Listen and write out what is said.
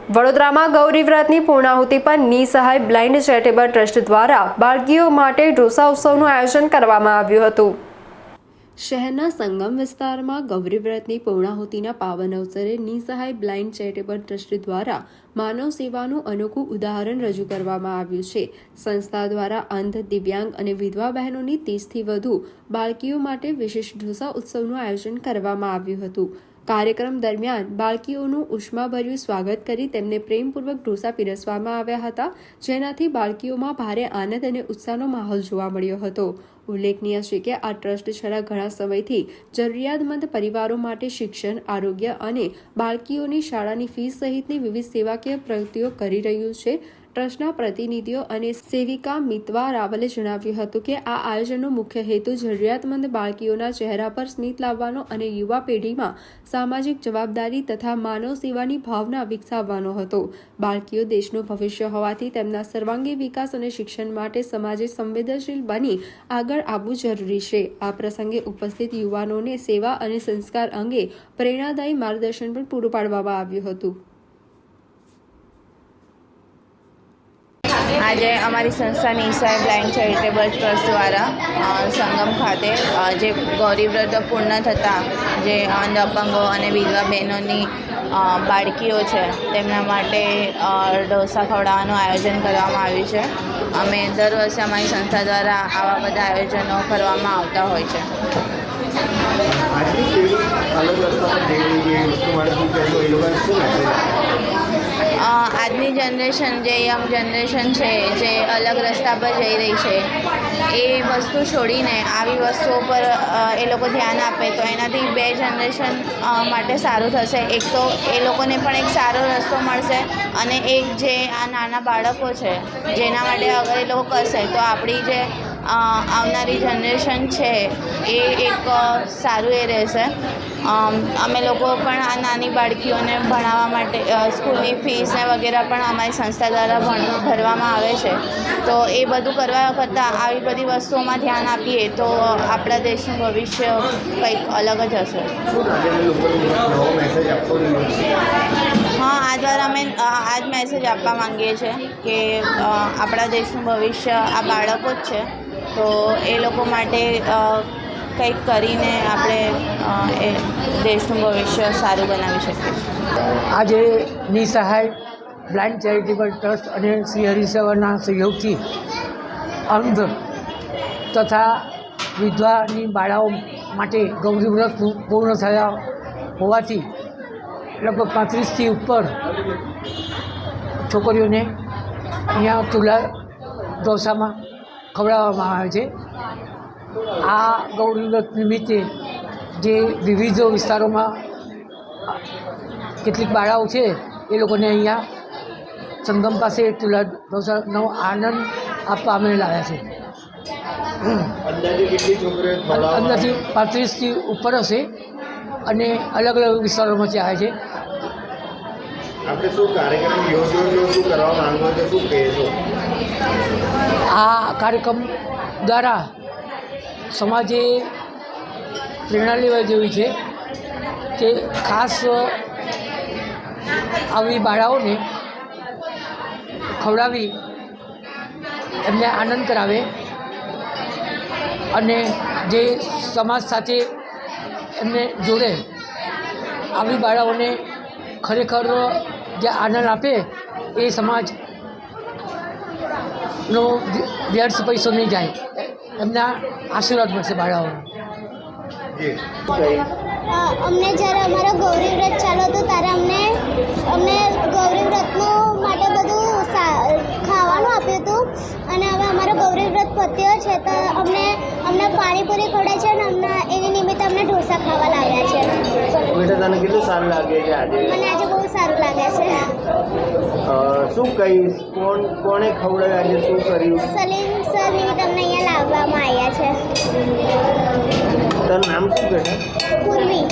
વડોદરામાં ગૌરી વ્રતની પૂર્ણાહુતિ પર નિસહાય બ્લાઇન્ડ ચેરિટેબલ ટ્રસ્ટ દ્વારા બાળકીઓ માટે ઢોસા ઉત્સવનું આયોજન કરવામાં આવ્યું હતું। શહેરના સંગમ વિસ્તારમાં ગૌરી વ્રતની પૂર્ણાહુતિના પાવન અવસરે નિસહાય બ્લાઇન્ડ ચેરિટેબલ ટ્રસ્ટ દ્વારા માનવ સેવાનું અનોખું ઉદાહરણ રજૂ કરવામાં આવ્યું છે। સંસ્થા દ્વારા અંધ, દિવ્યાંગ અને વિધવા બહેનોની 30થી વધુ બાળકીઓ માટે વિશેષ ઢોસા ઉત્સવનું આયોજન કરવામાં આવ્યું હતું। કાર્યક્રમ દરમિયાન બાળકીઓનું ઉષ્માભર્યું સ્વાગત કરી તેમને પ્રેમપૂર્વક ઢોસા પીરસવામાં આવ્યા હતા, જેનાથી બાળકીઓમાં ભારે આનંદ અને ઉત્સાહનો માહોલ જોવા મળ્યો હતો। ઉલ્લેખનીય છે કે આ ટ્રસ્ટ છેલ્લા ઘણા સમયથી જરૂરિયાતમંદ પરિવારો માટે શિક્ષણ, આરોગ્ય અને બાળકીઓની શાળાની ફીસ સહિતની વિવિધ સેવાકીય પ્રવૃત્તિઓ કરી રહ્યું છે। ટ્રસ્ટના પ્રતિનિધિઓ અને સેવિકા મિતવા રાવલે જણાવ્યું હતું કે આ આયોજનનો મુખ્ય હેતુ જરૂરિયાતમંદ બાળકીઓના ચહેરા પર સ્મિત લાવવાનો અને યુવા પેઢીમાં સામાજિક જવાબદારી તથા માનવ સેવાની ભાવના વિકસાવવાનો હતો। બાળકીઓ દેશનું ભવિષ્ય હોવાથી તેમના સર્વાંગી વિકાસ અને શિક્ષણ માટે સમાજે સંવેદનશીલ બની આગળ આવવું જરૂરી છે। આ પ્રસંગે ઉપસ્થિત યુવાનોને સેવા અને સંસ્કાર અંગે પ્રેરણાદાયી માર્ગદર્શન પણ પૂરું પાડવામાં આવ્યું હતું। આજે અમારી સંસ્થા નિસહાય બ્લાઇન્ડ ચેરિટેબલ ટ્રસ્ટ દ્વારા સંગમ ખાતે જે ગૌરી વ્રત પૂર્ણ થતાં જે અંધ, અપંગો અને વિધવા બહેનોની બાળકીઓ છે તેમના માટે ઢોસા ખવડાવવાનું આયોજન કરવામાં આવ્યું છે। અમે દર વર્ષે અમારી સંસ્થા દ્વારા આવા બધા આયોજનો કરવામાં આવતા હોય છે। આજની જનરેશન, જે યંગ જનરેશન છે, જે અલગ રસ્તા પર જઈ રહી છે, એ વસ્તુ છોડીને આવી વસ્તુઓ પર એ લોકો ધ્યાન આપે તો એનાથી બે જનરેશન માટે સારું થશે। એક તો એ લોકોને પણ એક સારો રસ્તો મળશે અને એક જે આ નાના બાળકો છે જેના માટે અગર એ લોકો કરશે તો આપણી જે આવનારી જનરેશન છે એ એક સારું એ રહેશે। અમે લોકો પણ આ નાની બાળકીઓને ભણાવવા માટે સ્કૂલની ફીસ ને વગેરે પણ અમારી સંસ્થા દ્વારા ભરવામાં આવે છે, તો એ બધું કરવા કરતાં આવી બધી વસ્તુઓમાં ધ્યાન આપીએ તો આપણા દેશનું ભવિષ્ય કંઈક અલગ જ હશે। હા, આ દ્વારા અમે આ જ મેસેજ આપવા માંગીએ છીએ કે આપણા દેશનું ભવિષ્ય આ બાળકો જ છે, તો એ લોકો માટે કંઈક કરીને આપણે એ દેશનું ભવિષ્ય સારું બનાવી શકીએ છીએ। આજે નિસહાય બ્લાઇન્ડ ચેરિટેબલ ટ્રસ્ટ અને શ્રી હરિસેવાના સહયોગથી અંધ તથા વિધવાની બાળાઓ માટે ગૌરી વ્રત પૂર્ણ થયા હોવાથી લગભગ 35થી ઉપર છોકરીઓને અહીંયા તુલા ઢોસામાં ખવડાવવામાં આવે છે। આ ગૌરી વ્રત નિમિત્તે જે વિવિધ વિસ્તારોમાં કેટલીક બાળાઓ છે એ લોકોને અહીંયા સંગમ પાસે તુલા ઢોસાનો આનંદ આપવા અમે લાવ્યા છે। અંદાજે 35થી ઉપર હશે અને અલગ અલગ વિસ્તારોમાંથી આવે છે। આપણે શું કાર્યક્રમ યોજવાનો શું કરવા માંગો છો, શું કહેશો? આ કાર્યક્રમ દ્વારા સમાજે પ્રેરણા લેવા જેવી છે કે ખાસ આવી બાળાઓને ખવડાવી એમને આનંદ કરાવે અને જે સમાજ સાથે એમને જોડે। આવી બાળાઓને ખરેખર જે આનંદ આપે એ સમાજનો વ્યર્થ પૈસો નહીં જાય, એમના આશીર્વાદ મળશે બાળાઓને। અમને જ્યારે અમારા ગૌરી વ્રત ચાલુ હતું ત્યારે અમને ગૌરી વ્રતનું માટે બધું ખાવાનું આપ્યું હતું અને હવે અમારો ગૌરી વ્રત પત્યો છે તો અમને પાણીપુરી ખવડાય છે અને એની નિમિત્તે અમને ઢોસા ખાવા લાગ્યા છે। બેટા, તને કેટલું સારું લાગે છે આજે? મને આજે બહુ સારું લાગે છે। શું કહીશ, કોણે ખવડાવ્યું, આજે શું કર્યું? સલીમ સર નિમિત્તે અમને અહીંયા લાવવામાં આવ્યા છે। તારું નામ શું બેટા? પૂર્વી।